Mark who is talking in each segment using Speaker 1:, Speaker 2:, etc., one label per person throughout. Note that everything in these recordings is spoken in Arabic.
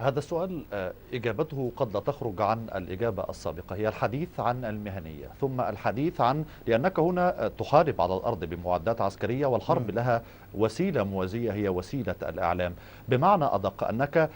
Speaker 1: هذا السؤال إجابته قد لا تخرج عن الإجابة السابقة، هي الحديث عن المهنية ثم الحديث عن، لأنك هنا تحارب على الأرض بمعدات عسكرية، والحرب لها وسيلة موازية هي وسيلة الإعلام. بمعنى أدق أنك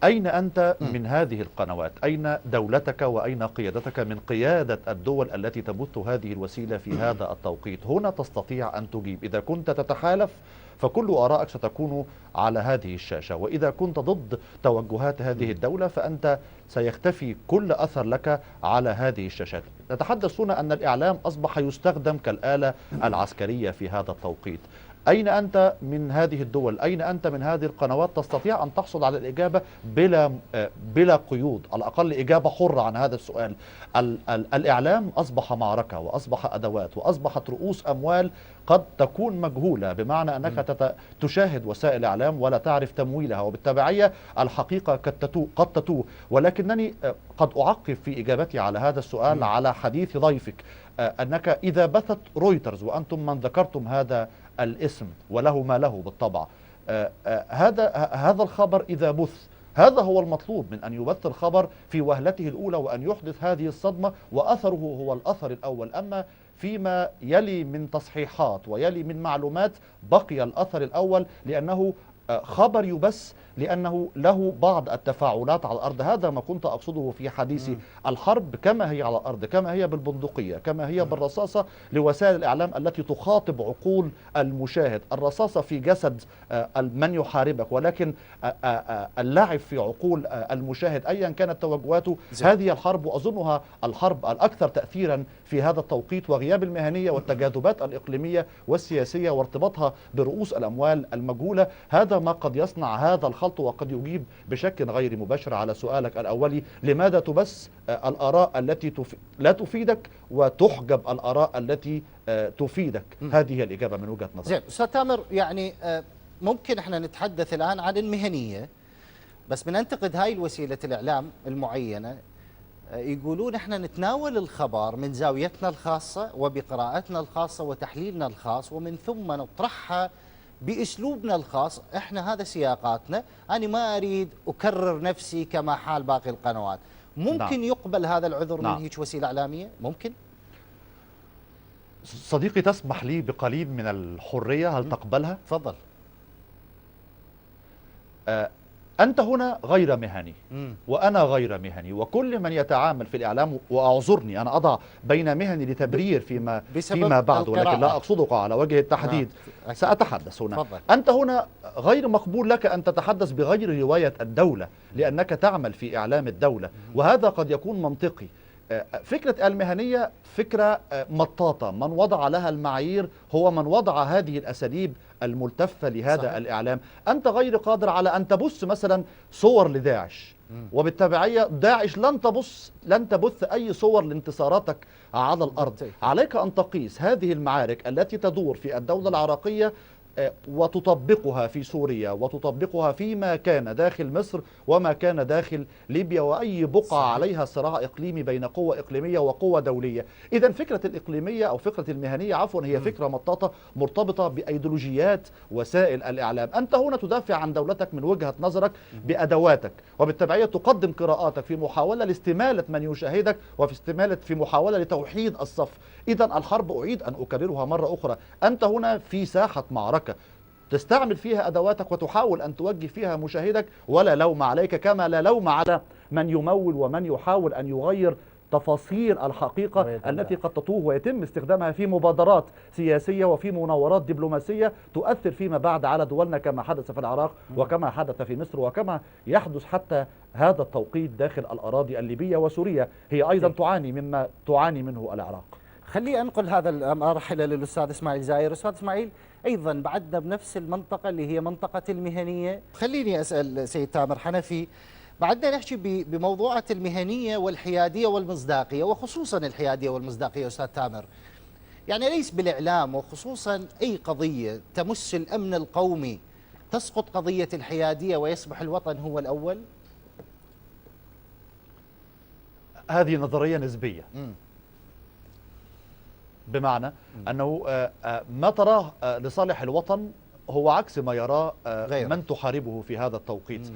Speaker 1: أين أنت من هذه القنوات؟ أين دولتك وأين قيادتك من قيادة الدول التي تبث هذه الوسيلة في هذا التوقيت؟ هنا تستطيع أن تجيب. إذا كنت تتحالف فكل آرائك ستكون على هذه الشاشة، وإذا كنت ضد توجهات هذه الدولة فأنت سيختفي كل أثر لك على هذه الشاشات. نتحدث هنا أن الإعلام أصبح يستخدم كالآلة العسكرية في هذا التوقيت. أين أنت من هذه الدول؟ أين أنت من هذه القنوات؟ تستطيع أن تحصل على الإجابة بلا قيود، على الأقل إجابة حرة عن هذا السؤال. الإعلام أصبح معركة، وأصبح أدوات، وأصبحت رؤوس أموال قد تكون مجهولة، بمعنى أنك تشاهد وسائل إعلام ولا تعرف تمويلها، وبالتبعية الحقيقة قد تتوه. ولكنني قد أعقب في إجابتي على هذا السؤال على حديث ضيفك، أنك إذا بثت رويترز، وأنتم من ذكرتم هذا الاسم وله ما له بالطبع، هذا الخبر إذا بث، هذا هو المطلوب، من أن يبث الخبر في وهلته الأولى وأن يحدث هذه الصدمة، وأثره هو الأثر الأول. أما فيما يلي من تصحيحات ويلي من معلومات بقي الأثر الأول، لأنه خبر يبث، لأنه له بعض التفاعلات على الأرض. هذا ما كنت أقصده في حديثي. الحرب كما هي على الأرض، كما هي بالبندقية، كما هي بالرصاصة، لوسائل الإعلام التي تخاطب عقول المشاهد. الرصاصة في جسد من يحاربك، ولكن اللعب في عقول المشاهد أيا كانت توجهاته. هذه الحرب، وأظنها الحرب الأكثر تأثيرا في هذا التوقيت، وغياب المهنية والتجاذبات الإقليمية والسياسية وارتباطها برؤوس الأموال المجهولة، هذا ما قد يصنع هذا الخلط، وقد يجيب بشكل غير مباشر على سؤالك الأولي: لماذا تبث الآراء التي لا تفيدك وتحجب الآراء التي تفيدك؟ هذه الإجابة من وجهة نظري.
Speaker 2: زين أستاذ تامر، يعني ممكن احنا نتحدث الآن عن المهنية، بس بننتقد هاي الوسيلة الإعلام المعينة. يقولون احنا نتناول الخبر من زاويتنا الخاصة وبقراءتنا الخاصة وتحليلنا الخاص، ومن ثم نطرحها بأسلوبنا الخاص. احنا هذا سياقاتنا، أنا ما أريد أكرر نفسي كما حال باقي القنوات. ممكن يقبل هذا العذر من هيك وسيلة إعلامية؟ ممكن؟
Speaker 1: صديقي، تسمح لي بقليل من الحرية، هل تقبلها؟
Speaker 2: تفضل.
Speaker 1: أنت هنا غير مهني وأنا غير مهني، وكل من يتعامل في الإعلام، وأعذرني أنا أضع بين مهني لتبرير فيما بعد، ولكن لا أقصدك على وجه التحديد. سأتحدث هنا. فضل. أنت هنا غير مقبول لك أن تتحدث بغير رواية الدولة، لأنك تعمل في إعلام الدولة، وهذا قد يكون منطقي. فكرة المهنية فكرة مطاطة، من وضع لها المعايير هو من وضع هذه الأساليب الملتفة لهذا صحيح. الإعلام. أنت غير قادر على أن تبث مثلا صور لداعش، وبالتبعية داعش لن تبث أي صور لانتصاراتك على الأرض. عليك أن تقيس هذه المعارك التي تدور في الدولة العراقية وتطبقها في سوريا، وتطبقها فيما كان داخل مصر وما كان داخل ليبيا، وأي بقعة عليها صراع إقليمي بين قوة إقليمية وقوة دولية. إذن فكرة الإقليمية أو فكرة المهنية عفوا هي فكرة مطاطة مرتبطة بأيديولوجيات وسائل الإعلام. أنت هنا تدافع عن دولتك من وجهة نظرك بأدواتك، وبالتبعية تقدم قراءاتك في محاولة لاستمالة من يشاهدك، في محاولة لتوحيد الصف. إذن الحرب، أعيد أن أكررها مرة أخرى، أنت هنا في ساحة معركة تستعمل فيها أدواتك وتحاول أن توجه فيها مشاهدك، ولا لوم عليك، كما لا لوم على من يمول ومن يحاول أن يغير تفاصيل الحقيقة التي قد تتوه ويتم استخدامها في مبادرات سياسية وفي مناورات دبلوماسية تؤثر فيما بعد على دولنا، كما حدث في العراق وكما حدث في مصر وكما يحدث حتى هذا التوقيت داخل الأراضي الليبية وسوريا. هي أيضا تعاني مما تعاني منه العراق.
Speaker 2: خلي أنقل هذا المرحلة للأستاذ إسماعيل زاير. أستاذ إسماعيل، أيضا بعدنا بنفس المنطقة اللي هي منطقة المهنية. خليني أسأل سيد تامر حنفي، بعدنا نحكي بموضوعات المهنية والحيادية والمصداقية، وخصوصا الحيادية والمصداقية. أستاذ تامر، يعني ليس بالإعلام وخصوصا أي قضية تمس الأمن القومي تسقط قضية الحيادية ويصبح الوطن هو الأول؟
Speaker 1: هذه نظرية نسبية، بمعنى أنه ما تراه لصالح الوطن هو عكس ما يراه من تحاربه في هذا التوقيت.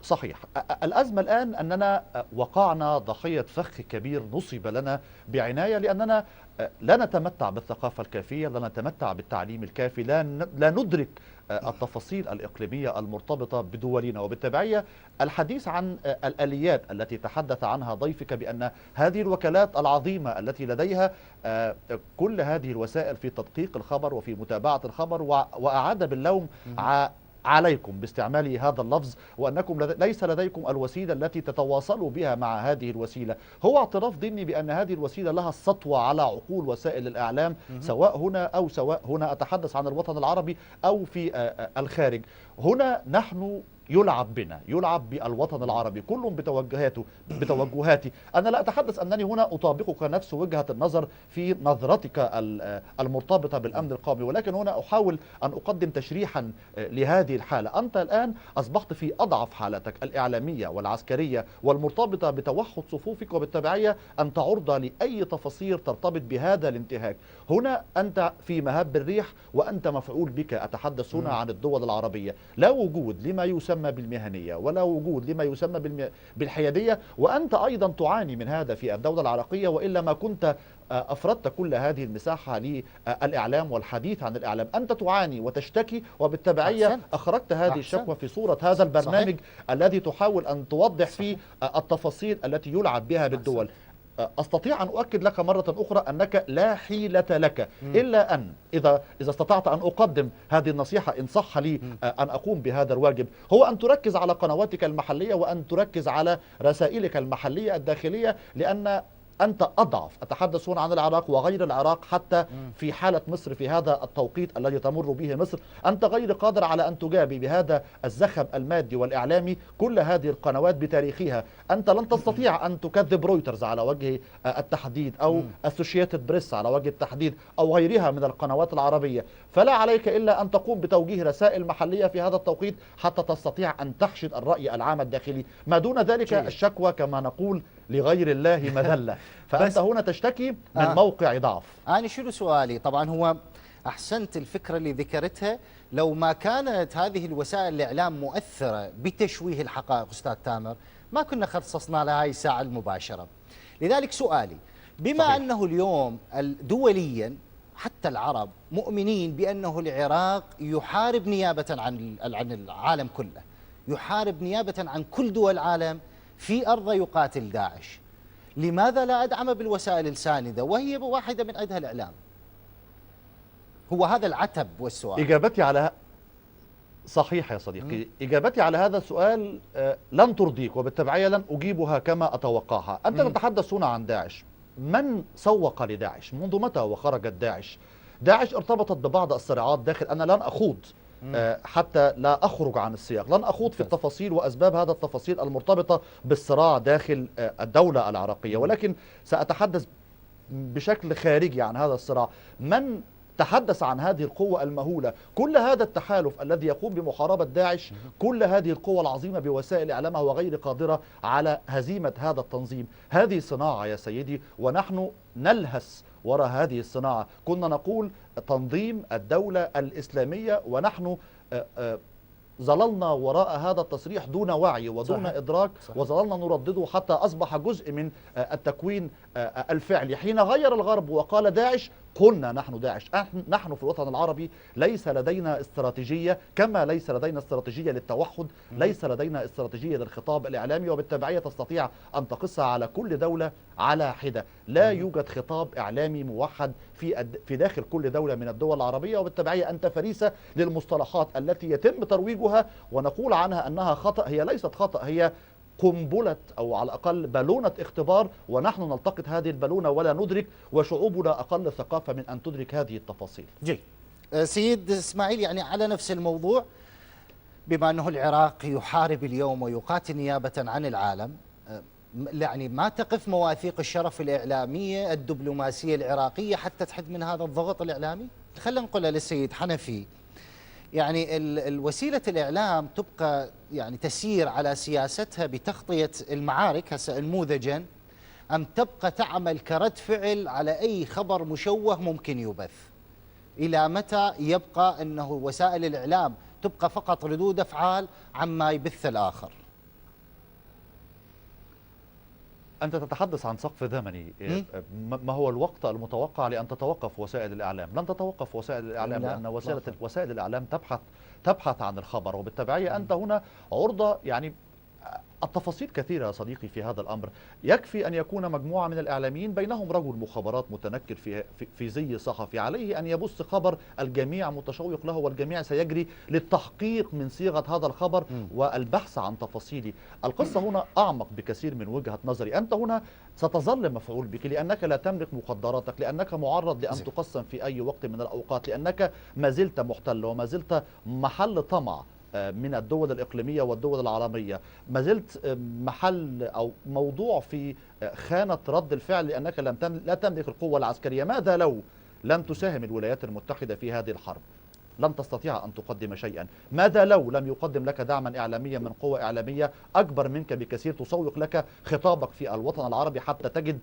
Speaker 1: صحيح. الأزمة الآن أننا وقعنا ضحية فخ كبير نصب لنا بعناية، لأننا لا نتمتع بالثقافة الكافية، لا نتمتع بالتعليم الكافي، لا ندرك التفاصيل الإقليمية المرتبطة بدولنا. وبالتبعية الحديث عن الآليات التي تحدث عنها ضيفك، بأن هذه الوكالات العظيمة التي لديها كل هذه الوسائل في تدقيق الخبر وفي متابعة الخبر، وأعاد باللوم عليكم باستعمال هذا اللفظ، وأنكم ليس لديكم الوسيلة التي تتواصلوا بها مع هذه الوسيلة. هو اعتراف ضمني بأن هذه الوسيلة لها السطوة على عقول وسائل الإعلام، سواء هنا أو سواء هنا، أتحدث عن الوطن العربي أو في الخارج. هنا نحن يلعب بالوطن العربي، كل بتوجهاتي. أنا لا أتحدث أنني هنا أطابقك نفس وجهة النظر في نظرتك المرتبطة بالأمن القومي، ولكن هنا أحاول أن أقدم تشريحا لهذه الحالة. أنت الآن أصبحت في أضعف حالتك الإعلامية والعسكرية والمرتبطة بتوحد صفوفك، وبالتبعية أنت عرضة لأي تفاصيل ترتبط بهذا الانتهاك. هنا أنت في مهب الريح وأنت مفعول بك. أتحدث هنا عن الدول العربية، لا وجود لما يسمى بالمهنية ولا وجود لما يسمى بالحيادية، وأنت أيضا تعاني من هذا في الدولة العراقية، وإلا ما كنت أفردت كل هذه المساحة للإعلام والحديث عن الإعلام. أنت تعاني وتشتكي، وبالتبعية أخرجت هذه الشكوى في صورة هذا البرنامج الذي تحاول أن توضح فيه التفاصيل التي يلعب بها بالدول. أستطيع أن أؤكد لك مرة أخرى أنك لا حيلة لك إلا أن إذا استطعت أن أقدم هذه النصيحة، إن صح لي أن أقوم بهذا الواجب، هو أن تركز على قنواتك المحلية وأن تركز على رسائلك المحلية الداخلية، لأن أنت أضعف. أتحدث هنا عن العراق وغير العراق، حتى في حالة مصر في هذا التوقيت الذي تمر به مصر، أنت غير قادر على أن تجابي بهذا الزخم المادي والإعلامي كل هذه القنوات بتاريخها. أنت لن تستطيع أن تكذب رويترز على وجه التحديد، أو أسوشيتد بريس على وجه التحديد، أو غيرها من القنوات العربية. فلا عليك إلا أن تقوم بتوجيه رسائل محلية في هذا التوقيت حتى تستطيع أن تحشد الرأي العام الداخلي. ما دون ذلك الشكوى كما نقول لغير الله مذلة. فأنت هنا تشتكي من موقع ضعف.
Speaker 2: أنا شنو سؤالي؟ طبعا هو أحسنت الفكرة اللي ذكرتها. لو ما كانت هذه الوسائل الإعلام مؤثرة بتشويه الحقائق أستاذ تامر، ما كنا خصصنا لها هاي الساعة المباشرة. لذلك سؤالي، بما صحيح. أنه اليوم دوليا حتى العرب مؤمنين بأنه العراق يحارب نيابة عن العالم كله، يحارب نيابة عن كل دول العالم في أرض يقاتل داعش، لماذا لا أدعم بالوسائل الساندة وهي واحدة من عندها الإعلام؟ هو هذا العتب والسؤال.
Speaker 1: إجابتي على صحيح يا صديقي، إجابتي على هذا السؤال لن ترضيك، وبالتبعية لن أجيبها كما أتوقعها. أنت تتحدث هنا عن داعش. من سوق لداعش؟ منذ متى وخرجت داعش؟ داعش ارتبطت ببعض الصراعات داخل. أنا لن أخوض حتى لا أخرج عن السياق، لن أخوض في التفاصيل وأسباب هذا التفاصيل المرتبطة بالصراع داخل الدولة العراقية، ولكن سأتحدث بشكل خارجي عن هذا الصراع. من تحدث عن هذه القوة المهولة؟ كل هذا التحالف الذي يقوم بمحاربة داعش، كل هذه القوة العظيمة بوسائل إعلامها وغير قادرة على هزيمة هذا التنظيم. هذه صناعة يا سيدي، ونحن نلهس وراء هذه الصناعة. كنا نقول تنظيم الدولة الإسلامية، ونحن ظللنا وراء هذا التصريح دون وعي ودون صحيح. إدراك صحيح. وظللنا نردده حتى أصبح جزء من التكوين الفعلي. حين غير الغرب وقال داعش، قلنا نحن داعش. نحن في الوطن العربي ليس لدينا استراتيجية، كما ليس لدينا استراتيجية للتوحد، ليس لدينا استراتيجية للخطاب الإعلامي، وبالتبعية تستطيع أن تقصها على كل دولة على حدة. لا يوجد خطاب إعلامي موحد في داخل كل دولة من الدول العربية، وبالتبعية أنت فريسة للمصطلحات التي يتم ترويجها ونقول عنها أنها خطأ. هي ليست خطأ، هي قنبلة أو على الأقل بالونة اختبار، ونحن نلتقط هذه البالونة ولا ندرك، وشعوبنا أقل ثقافة من أن تدرك هذه التفاصيل.
Speaker 2: جيد. سيد إسماعيل، يعني على نفس الموضوع، بما أنه العراق يحارب اليوم ويقاتل نيابة عن العالم، يعني ما تقف مواثيق الشرف الإعلامية الدبلوماسية العراقية حتى تحد من هذا الضغط الإعلامي؟ خلينا نقولها للسيد حنفي، يعني الوسيلة الإعلام تبقى يعني تسير على سياستها بتغطية المعارك هسه نموذجا، أم تبقى تعمل كرد فعل على أي خبر مشوه ممكن يبث؟ إلى متى يبقى أنه وسائل الإعلام تبقى فقط ردود أفعال عما يبث الآخر؟
Speaker 1: أنت تتحدث عن سقف زمني. ما هو الوقت المتوقع لأن تتوقف وسائل الإعلام؟ لن تتوقف وسائل الإعلام، لأن وسائل الإعلام تبحث عن الخبر، وبالتبعية أنت هنا عرضة يعني التفاصيل كثيرة يا صديقي في هذا الأمر. يكفي أن يكون مجموعة من الإعلاميين بينهم رجل مخابرات متنكر في زي صحفي، عليه أن يبث خبر الجميع متشوق له، والجميع سيجري للتحقيق من صيغة هذا الخبر والبحث عن تفاصيله. القصة هنا أعمق بكثير من وجهة نظري. أنت هنا ستظل مفعول بك لأنك لا تملك مخدراتك، لأنك معرض لأن تقسم في أي وقت من الأوقات، لأنك ما زلت محتل وما زلت محل طمع من الدول الإقليمية والدول العالمية، ما زلت محل أو موضوع في خانة رد الفعل، لأنك لا تملك القوة العسكرية. ماذا لو لم تساهم الولايات المتحدة في هذه الحرب؟ لن تستطيع أن تقدم شيئا. ماذا لو لم يقدم لك دعما إعلاميا من قوة إعلامية أكبر منك بكثير تسوق لك خطابك في الوطن العربي حتى تجد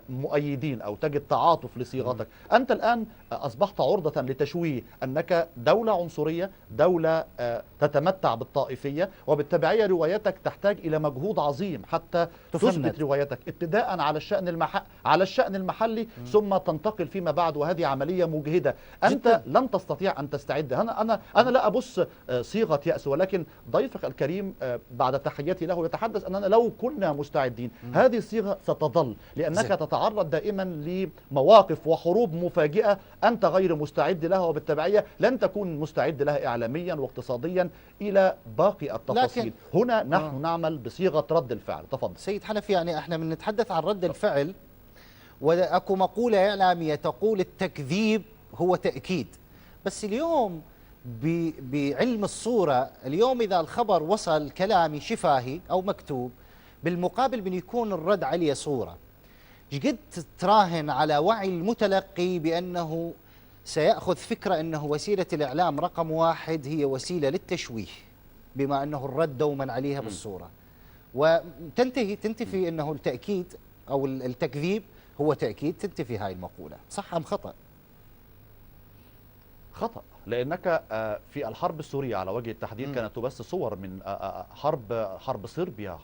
Speaker 1: مؤيدين أو تجد تعاطف لصيغتك؟ أنت الآن أصبحت عرضة لتشويه أنك دولة عنصرية، دولة تتمتع بالطائفية، وبالتبعية روايتك تحتاج إلى مجهود عظيم حتى تثبت روايتك ابتداء على الشأن المحلي ثم تنتقل فيما بعد، وهذه عملية مجهدة. أنت لن تستطيع أن تستعد. أنا لا أبص صيغة يأس، ولكن ضيفك الكريم بعد تحياتي له يتحدث أننا لو كنا مستعدين. هذه الصيغة ستظل، لأنك تتعرض دائما لمواقف وحروب مفاجئة أنت غير مستعد لها، وبالتبعية لن تكون مستعد لها إعلاميا واقتصاديا إلى باقي التفاصيل. هنا نحن نعمل بصيغة رد الفعل. تفضل
Speaker 2: سيد حنفي. يعني احنا بنتحدث عن رد الفعل، وأكو مقولة إعلامية تقول التكذيب هو تأكيد. بس اليوم بعلم الصورة، اليوم إذا الخبر وصل كلامي شفاهي أو مكتوب، بالمقابل من يكون الرد عليه صورة، قد تراهن على وعي المتلقي بأنه سيأخذ فكرة أنه وسيلة الإعلام رقم واحد هي وسيلة للتشويه، بما أنه الرد دوما عليها بالصورة، تنتفي أنه التأكيد أو التكذيب هو تأكيد. تنتفي هاي المقولة. صح أم خطأ؟
Speaker 1: خطأ، لأنك في الحرب السورية على وجه التحديد كانت تبث صور من حرب صربيا،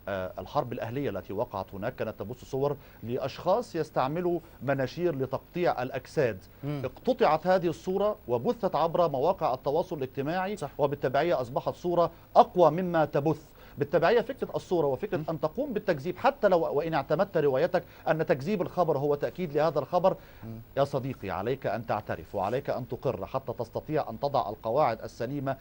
Speaker 1: الحرب الأهلية التي وقعت هناك، كانت تبث صور لأشخاص يستعملوا مناشير لتقطيع الأجساد. اقتطعت هذه الصورة وبثت عبر مواقع التواصل الاجتماعي، وبالتبعية أصبحت صورة أقوى مما تبث. بالتبعية فكرة الصورة وفكرة أن تقوم بالتكذيب، حتى لو وإن اعتمدت روايتك أن تكذيب الخبر هو تأكيد لهذا الخبر، يا صديقي عليك أن تعترف وعليك أن تقر حتى تستطيع أن تضع القواعد السليمة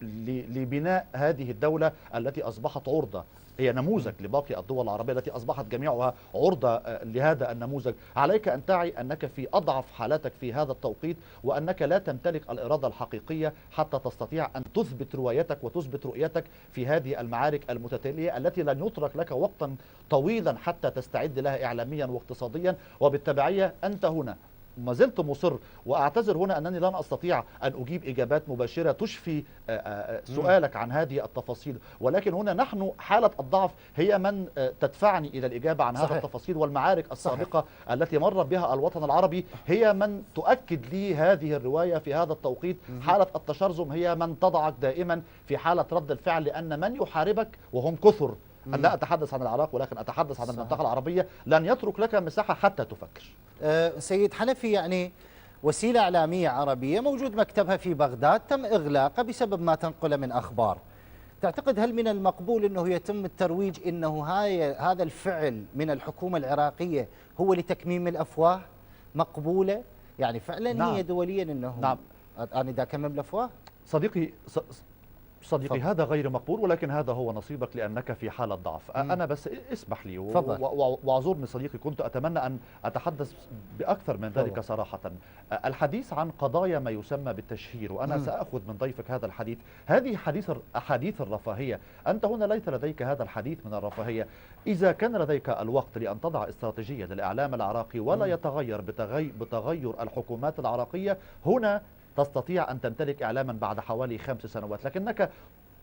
Speaker 1: لبناء هذه الدولة التي أصبحت عرضة، هي نموذج لباقي الدول العربية التي أصبحت جميعها عرضة لهذا النموذج. عليك أن تعي أنك في أضعف حالاتك في هذا التوقيت، وأنك لا تمتلك الإرادة الحقيقية حتى تستطيع أن تثبت روايتك وتثبت رؤيتك في هذه المعارك المتتالية التي لن يترك لك وقتا طويلا حتى تستعد لها إعلاميا واقتصاديا. وبالتبعية أنت هنا ما زلت مصر، وأعتذر هنا أنني لن أستطيع أن أجيب إجابات مباشرة تشفي سؤالك عن هذه التفاصيل، ولكن هنا نحن حالة الضعف هي من تدفعني إلى الإجابة عن هذه التفاصيل، والمعارك السابقة التي مر بها الوطن العربي هي من تؤكد لي هذه الرواية في هذا التوقيت. حالة التشرذم هي من تضعك دائما في حالة رد الفعل، لأن من يحاربك وهم كثر، لا أتحدث عن العراق ولكن أتحدث عن المنطقة العربية، لن يترك لك مساحة حتى تفكر.
Speaker 2: سيد حنفي، يعني وسيلة إعلامية عربية موجود مكتبها في بغداد تم إغلاقه بسبب ما تنقله من أخبار. تعتقد هل من المقبول أنه يتم الترويج أنه هذا الفعل من الحكومة العراقية هو لتكميم الأفواه؟ مقبولة؟ يعني فعلا نعم. هي دوليا أنه
Speaker 1: نعم.
Speaker 2: أنا دا كمم الأفواه؟
Speaker 1: صديقي هذا غير مقبول، ولكن هذا هو نصيبك لأنك في حالة ضعف. أنا بس اسمح لي واعذرني صديقي، كنت أتمنى أن أتحدث بأكثر من ذلك صراحة. الحديث عن قضايا ما يسمى بالتشهير، وأنا سأخذ من ضيفك هذا الحديث. هذه أحاديث الرفاهية. أنت هنا ليس لديك هذا الحديث من الرفاهية. إذا كان لديك الوقت لأن تضع استراتيجية للإعلام العراقي ولا يتغير بتغير الحكومات العراقية، هنا تستطيع أن تمتلك إعلاما بعد حوالي 5 سنوات. لكنك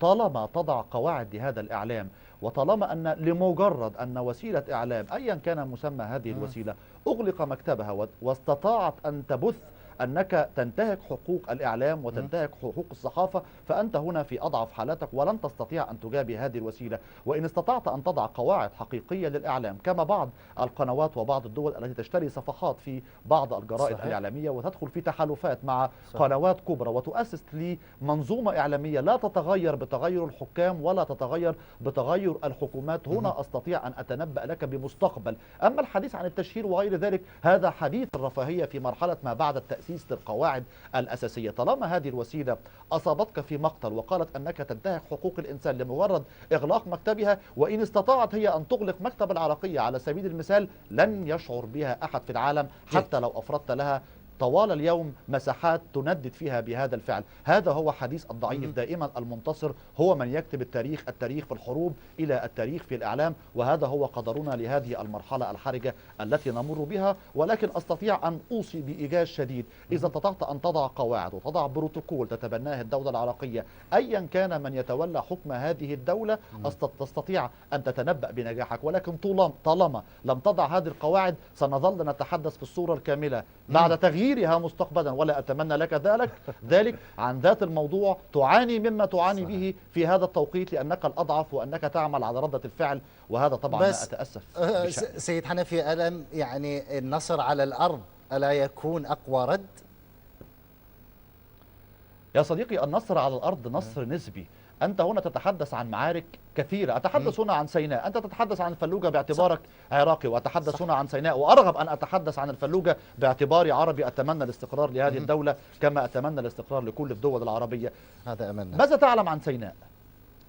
Speaker 1: طالما تضع قواعد لهذا الإعلام، وطالما أن لمجرد أن وسيلة إعلام أيا كان مسمى هذه الوسيلة أغلق مكتبها واستطاعت أن تبث أنك تنتهك حقوق الإعلام وتنتهك حقوق الصحافة، فأنت هنا في أضعف حالاتك ولن تستطيع أن تجابي هذه الوسيلة. وإن استطعت أن تضع قواعد حقيقية للإعلام كما بعض القنوات وبعض الدول التي تشتري صفحات في بعض الجرائد
Speaker 2: صحيح.
Speaker 1: الإعلامية وتدخل في تحالفات مع
Speaker 2: صحيح.
Speaker 1: قنوات كبرى وتؤسس لمنظومة إعلامية لا تتغير بتغير الحكام ولا تتغير بتغير الحكومات، هنا أستطيع أن أتنبأ لك بمستقبل. أما الحديث عن التشهير وغير ذلك هذا حديث الرفاهية في مرحلة ما بعد التأسيس للقواعد الأساسية. طالما هذه الوسيلة أصابتك في مقتل وقالت أنك تنتهك حقوق الإنسان لمجرد إغلاق مكتبها، وإن استطاعت هي أن تغلق مكتب العراقية على سبيل المثال، لن يشعر بها أحد في العالم حتى لو أفردت لها طوال اليوم مساحات تندد فيها بهذا الفعل. هذا هو حديث الضعيف. دائما المنتصر هو من يكتب التاريخ، التاريخ في الحروب إلى التاريخ في الإعلام، وهذا هو قدرنا لهذه المرحلة الحرجة التي نمر بها. ولكن أستطيع أن أوصي بإيجاز شديد، إذا استطعت أن تضع قواعد وتضع بروتوكول تتبناه الدولة العراقية أيا كان من يتولى حكم هذه الدولة، تستطيع أن تتنبأ بنجاحك. ولكن طالما لم تضع هذه القواعد سنظل نتحدث في الصورة الكاملة بعد تغييرها مستقبلا، ولا أتمنى لك ذلك عن ذات الموضوع تعاني مما تعاني به في هذا التوقيت، لأنك الأضعف وأنك تعمل على ردة الفعل، وهذا طبعا ما أتأسف بشأنه.
Speaker 2: سيد حنفي، ألم يعني النصر على الأرض ألا يكون أقوى رد؟
Speaker 1: يا صديقي، النصر على الأرض نصر نسبي. أنت هنا تتحدث عن معارك كثيرة، أتحدث هنا عن سيناء، أنت تتحدث عن الفلوجة باعتبارك عراقي، وأتحدث هنا عن سيناء، وأرغب أن أتحدث عن الفلوجة باعتباري عربي أتمنى الاستقرار لهذه الدولة كما أتمنى الاستقرار لكل الدول العربية.
Speaker 2: هذا أملنا.
Speaker 1: ماذا تعلم عن سيناء؟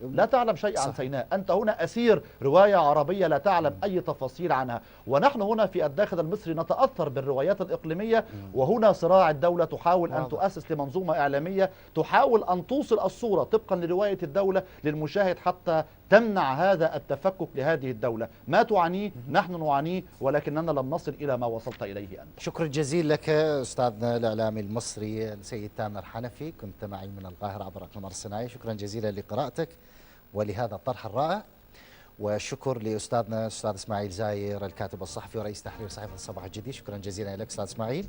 Speaker 1: لا تعلم شيء عن سيناء. أنت هنا أسير رواية عربية لا تعلم أي تفاصيل عنها، ونحن هنا في الداخل المصري نتأثر بالروايات الإقليمية، وهنا صراع الدولة تحاول أن تؤسس لمنظومة إعلامية تحاول أن توصل الصورة طبقا لرواية الدولة للمشاهد حتى تمنع هذا التفكك لهذه الدولة. ما تعانيه نحن نعانيه، ولكننا لم نصل إلى ما وصلت إليه أنت.
Speaker 2: شكرا جزيلا لك أستاذنا الإعلامي المصري السيد تامر حنفي، كنت معي من القاهرة عبر القمر الصناعي. شكرا جزيلا لقراءتك ولهذا الطرح الرائع، وشكر لأستاذنا أستاذ إسماعيل زاير الكاتب الصحفي ورئيس تحرير صحيفة الصباح الجديد. شكرا جزيلا لك أستاذ إسماعيل.